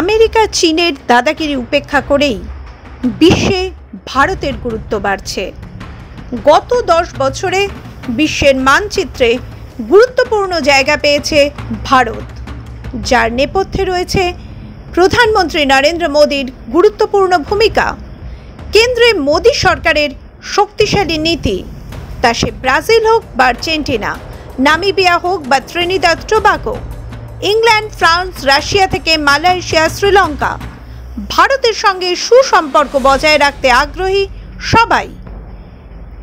America চীনের দাদাগিরি উপেক্ষা করেই বিশ্বে ভারতের গুরুত্ব বাড়ছে। গত 10 বছরে বিশ্বের মানচিত্রে গুরুত্বপূর্ণ জায়গা পেয়েছে ভারত, যার নেপথ্যে রয়েছে প্রধানমন্ত্রী নরেন্দ্র মোদীর গুরুত্বপূর্ণ ভূমিকা। কেন্দ্রে মোদী সরকারের শক্তিশালী নীতি, তা সে ব্রাজিল হোক বা আর্জেন্টিনা, নামিবিয়া হোক বা Trinidad Tobago, England, France, Russia থেকে মালয়েশিয়া, শ্রীলঙ্কা, ভারতের সঙ্গে সুসম্পর্ক বজায় রাখতে আগ্রহী সবাই।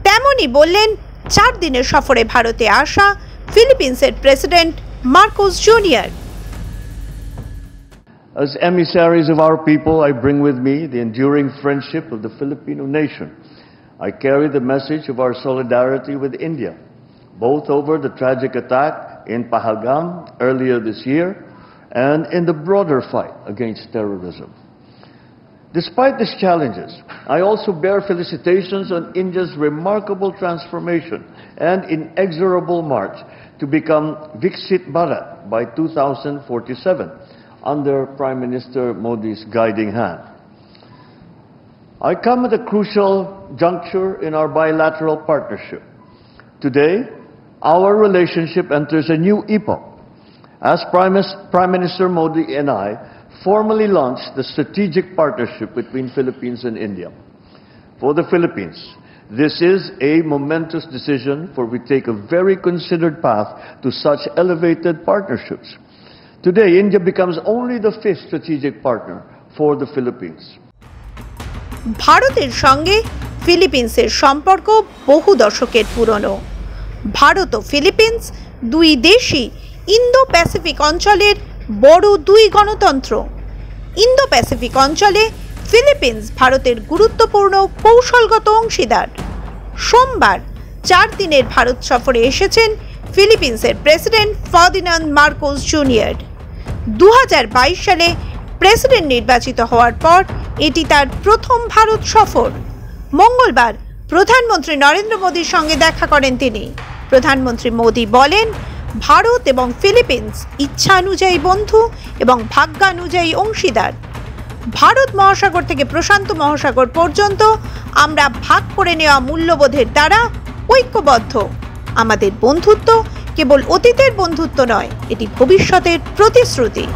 তেমনই বললেন 4 দিনের সফরে ভারতে আসা ফিলিপিন্সের president Marcos junior. As emissaries of our people, I bring with me the enduring friendship of the Filipino nation. I carry the message of our solidarity with India, both over the tragic attack in Pahalgam earlier this year and in the broader fight against terrorism. Despite these challenges, I also bear felicitations on India's remarkable transformation and inexorable march to become Viksit Bharat by 2047 under Prime Minister Modi's guiding hand. I come at a crucial juncture in our bilateral partnership. Today, our relationship enters a new epoch as Prime Minister Modi and I formally launched the strategic partnership between Philippines and India. For the Philippines, this is a momentous decision, for we take a very considered path to such elevated partnerships. Today, India becomes only the 5th strategic partner for the Philippines. ভারতের সঙ্গে ফিলিপিন্সের সম্পর্ক বহু দশকের পুরনো। ভারত ও Philippines দুই দেশই Indo Pacific অঞ্চলের বড় দুই গণতন্ত্র। ইন্দো প্যাসিফিক অঞ্চলে ফিলিপিন্স ভারতের গুরুত্বপূর্ণ কৌশলগত অংশীদার। সোমবার 4 দিনের ভারত সফরে এসেছেন ফিলিপিন্সের প্রেসিডেন্ট ফার্দিনান্দ মার্কোস জুনিয়র। 2022 সালে প্রেসিডেন্ট নির্বাচিত হওয়ার পর এটি তার প্রথম ভারত সফর। মঙ্গলবার প্রধানমন্ত্রী নরেন্দ্র মোদীর সঙ্গে দেখা করেন তিনি। প্রধানমন্ত্রী মোদী বলেন, ভারত এবং ফিলিপিন্স ইচ্ছানুযায়ী বন্ধু এবং ভাগ্যানুযায়ী অংশীদার। ভারত মহাসাগর থেকে প্রশান্ত মহাসাগর পর্যন্ত আমরা ভাগ করে নেওয়া মূল্যবোধের দ্বারা ঐক্যবদ্ধ। আমাদের বন্ধুত্ব কেবল অতীতের বন্ধুত্ব নয়, এটি ভবিষ্যতের প্রতিশ্রুতি।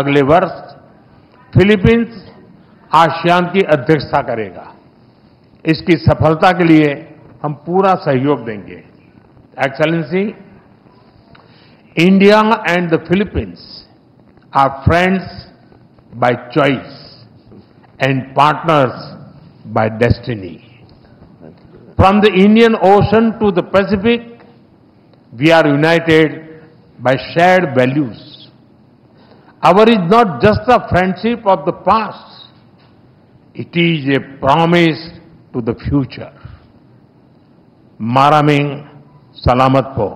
अगले वर्ष फिलीपींस आसियान की अध्यक्षता करेगा। इसकी सफलता के लिए हम पूरा सहयोग देंगे। Excellency, India and the Philippines are friends by choice and partners by destiny. From the Indian Ocean to the Pacific, we are united by shared values. Our is not just a friendship of the past, it is a promise to the future. Maraming Salamat po.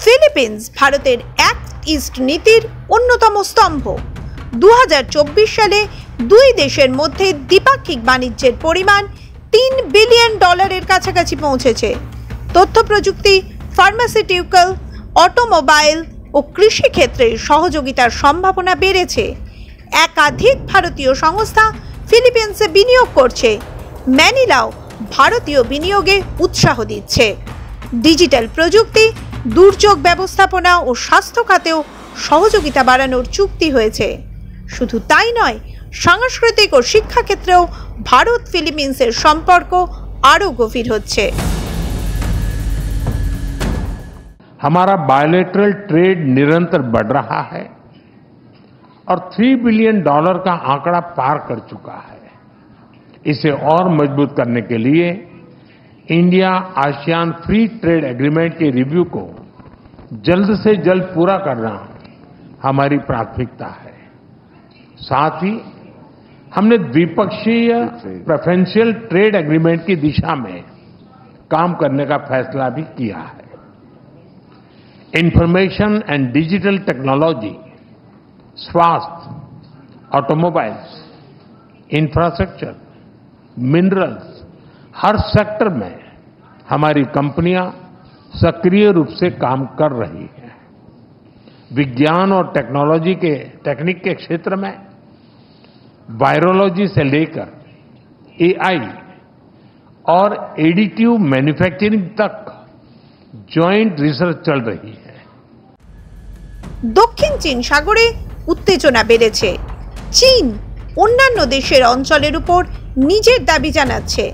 Philippines ভারতের act east নীতির অন্যতম স্তম্ভ। 2024 সালে দুই দেশের মধ্যে দ্বিপাক্ষিক বাণিজ্যের পরিমাণ $3 বিলিয়ন কাছাকাছি পৌঁছেছে। তথ্য প্রযুক্তি, ফার্মাসিউটিক্যাল, অটোমোবাইল ও কৃষি ক্ষেত্রে সহযোগিতার সম্ভাবনা বেড়েছে। একাধিক ভারতীয় সংস্থা ফিলিপিন্সে বিনিয়োগ করছে। ম্যানিলাও ভারতীয় বিনিয়োগে উৎসাহ দিচ্ছে। ডিজিটাল প্রযুক্তি, দুর্যোগ ব্যবস্থাপনা ও স্বাস্থ্য খাতেও সহযোগিতা বাড়ানোর চুক্তি হয়েছে। শুধু তাই নয়, সাংস্কৃতিক ও শিক্ষা ক্ষেত্রেও ভারত ফিলিপিন্সের সম্পর্ক আরো গভীর হচ্ছে। हमारा बायलैटरल ट्रेड निरंतर बढ़ रहा है और $3 बिलियन का आंकड़ा पार कर चुका है। इसे और मजबूत करने के लिए India ASEAN free trade agreement के रिव्यू को जल्द से जल्द पूरा करना हमारी प्राथमिकता है। साथ ही हमने द्विपक्षीय प्रेफरेंशियल ट्रेड एग्रीमेंट की दिशा में काम करने का फैसला भी किया है। इंफॉर्मेशन एंड डिजिटल टेक्नोलॉजी, स्वास्थ्य ऑटोमोबाइल्स, इंफ्रास्ट्रक्चर, मिनरल्स, हर सेक्टर में हमारी कंपनियां सक्रिय रूप से काम कर रही हैं। विज्ञान और टेक्निक के क्षेत्र में वायरोलॉजी से लेकर एआई और एडिटिव मैन्युफैक्चरिंग तक जॉइंट रिसर्च चल रही है। দক্ষিণ চীন সাগরে উত্তেজনা বেড়েছে। চীন অন্যান্য দেশের অঞ্চলের উপর নিজের দাবি জানাচ্ছে।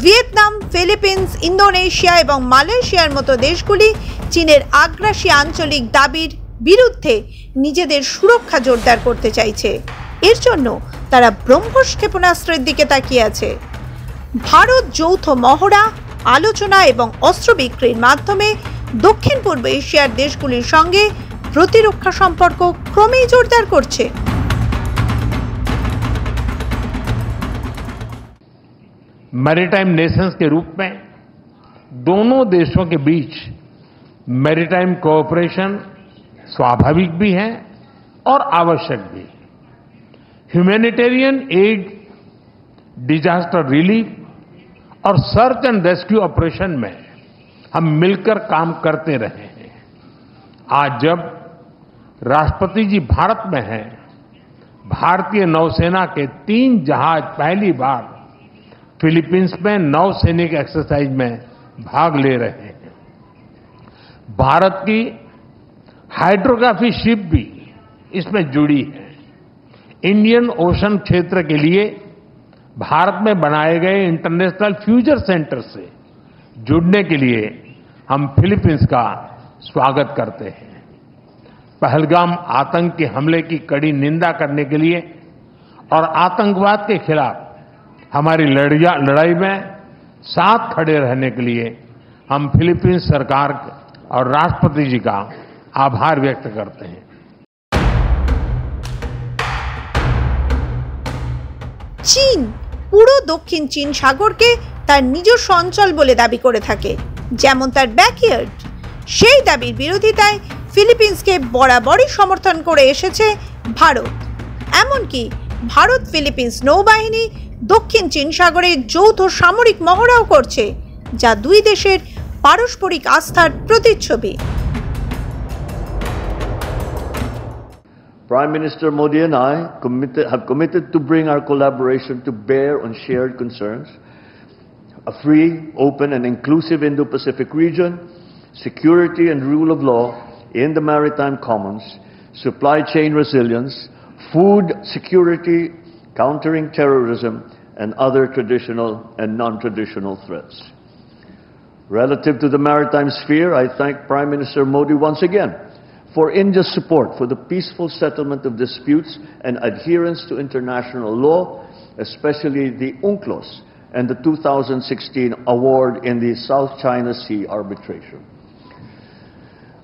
ভিয়েতনাম, ফিলিপিন্স, ইন্দোনেশিয়া এবং মালয়েশিয়ার মতো দেশগুলি চীনের আগ্রাসী আঞ্চলিক দাবির বিরুদ্ধে নিজেদের সুরক্ষা জোরদার করতে চাইছে। এর জন্য তারা ব্রহ্মস ক্ষেপণাস্ত্রের দিকে তাকিয়ে আছে। ভারত যৌথ মহড়া, আলোচনা এবং অস্ত্র বিক্রির মাধ্যমে দক্ষিণ পূর্ব এশিয়ার দেশগুলির সঙ্গে প্রতিরক্ষা সম্পর্ক ক্রমেই জোরদার করছে। मैरीटाइम नेशंस के रूप में दोनों देशों के बीच मैरीटाइम कोऑपरेशन स्वाभाविक भी है और आवश्यक भी। ह्यूमैनिटेरियन एड, डिजास्टर रिलीफ और सर्च एंड रेस्क्यू ऑपरेशन में हम मिलकर काम करते रहे हैं। आज जब राष्ट्रपति जी भारत में हैं, भारतीय नौसेना के 3 जहाज पहली बार फिलीपींस में नौसैनिक एक्सरसाइज में भाग ले रहे हैं। भारत की हाइड्रोग्राफी शिप भी इसमें जुड़ी है। इंडियन ओशन क्षेत्र के लिए भारत में बनाए गए इंटरनेशनल फ्यूचर सेंटर से जुड़ने के लिए हम फिलीपींस का स्वागत करते हैं। पहलगाम आतंकी हमले की कड़ी निंदा करने के लिए और आतंकवाद के खिलाफ हमारी लड़ाई में साथ खड़े रहने के लिए हम फिलीपींस सरकार और राष्ट्रपति जी का आभार व्यक्त करते हैं। চীন পুরো দক্ষিণ চীন সাগরকে তার নিজস্ব অঞ্চল বলে দাবি করে থাকে, যেমন তার ব্যাকইয়ার্ড। সেই দাবির বিরোধিতায় ফিলিপিন্সকে বরাবরই সমর্থন করে এসেছে ভারত। এমনকি ভারত ফিলিপিন্স নৌবাহিনী দক্ষিণ চীন সাগরে যৌথ সামরিক মহড়াও করছে, যা দুই দেশের পারস্পরিক আস্থার প্রতিচ্ছবি। Prime Minister Modi and I have committed to bring our collaboration to bear on shared concerns: a free, open and inclusive Indo-Pacific region, security and rule of law in the maritime commons, supply chain resilience, food security, countering terrorism and other traditional and non-traditional threats. Relative to the maritime sphere, I thank Prime Minister Modi once again for India's support for the peaceful settlement of disputes and adherence to international law, especially the UNCLOS and the 2016 award in the South China Sea arbitration.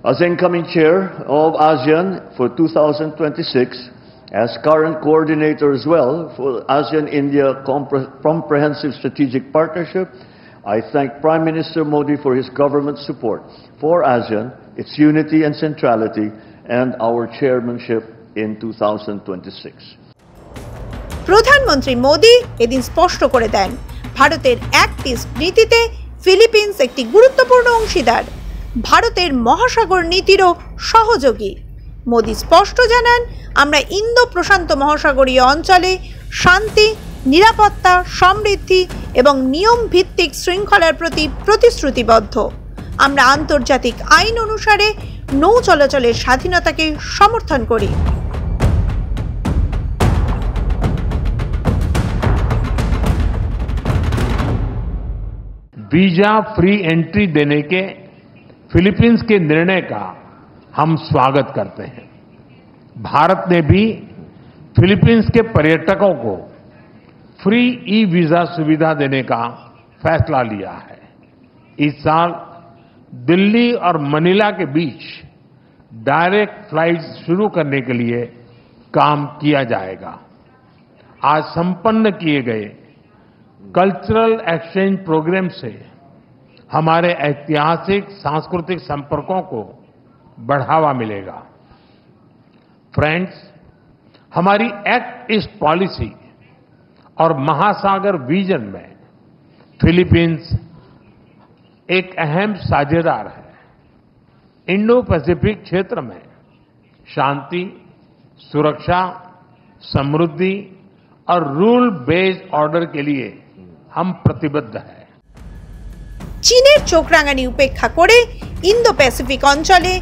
As incoming chair of ASEAN for 2026, as current coordinator as well for ASEAN-India Comprehensive Strategic Partnership, I thank Prime Minister Modi for his government's support for ASEAN, its unity and centrality, and our chairmanship in 2026. প্রধানমন্ত্রী মোদি এদিন স্পষ্ট করে দেন, ভারতের act east নীতিতে Philippines একটি গুরুত্বপূর্ণ অংশীদার, ভারতের মহাসাগর নীতিরও সহযোগী। মোদি স্পষ্ট জানান, আমরা ইন্দো প্রশান্ত মহাসাগরীয় অঞ্চলে শান্তি, নিরাপত্তা, সমৃদ্ধি এবং নিয়ম ভিত্তিক শৃঙ্খলার প্রতি প্রতিশ্রুতিবদ্ধ। আমরা আন্তর্জাতিক আইন অনুসারে নৌ চলাচলের স্বাধীনতাকে সমর্থন করি। वीजा फ्री एंट्री देने के फिलीपींस के निर्णय का हम स्वागत करते हैं। भारत ने भी फिलीपींस के पर्यटकों को फ्री ई वीजा सुविधा देने का फैसला लिया है। इस साल दिल्ली और मनीला के बीच डायरेक्ट फ्लाइट्स शुरू करने के लिए काम किया जाएगा। आज संपन्न किए गए कल्चरल एक्सचेंज प्रोग्राम से हमारे ऐतिहासिक सांस्कृतिक संपर्कों को बढ़ावा मिलेगा। फ्रेंड्स, हमारी एक्ट ईस्ट पॉलिसी और महासागर विजन में फिलीपींस एक अहम साझेदार है। इंडो पैसिफिक क्षेत्र में शांति, सुरक्षा, समृद्धि और रूल बेस्ड ऑर्डर के लिए हम प्रतिबद्ध हैं। চীনের চোখ রাঙানি উপেক্ষা করে ইন্দো প্যাসিফিক অঞ্চলে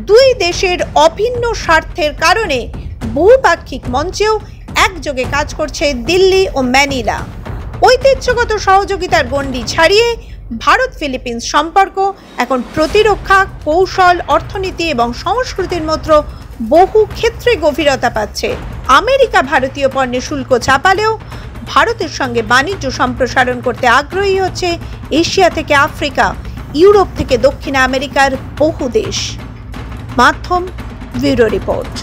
দুই দেশের অভিন্ন স্বার্থের কারণে বহুপাক্ষিক মঞ্চেও একযোগে কাজ করছে দিল্লি ও ম্যানিলা। ঐতিহ্যগত সহযোগিতার গণ্ডি ছাড়িয়ে ভারত ফিলিপিন্স সম্পর্ক এখন প্রতিরক্ষা, কৌশল, অর্থনীতি এবং সংস্কৃতির মতো বহু ক্ষেত্রে গভীরতা পাচ্ছে। আমেরিকা ভারতীয় পণ্যে শুল্ক চাপালেও ভারতের সঙ্গে বাণিজ্য সম্প্রসারণ করতে আগ্রহী হচ্ছে এশিয়া থেকে আফ্রিকা, ইউরোপ থেকে দক্ষিণ আমেরিকার বহু দেশ। মাধ্যম ব্যুরো রিপোর্ট।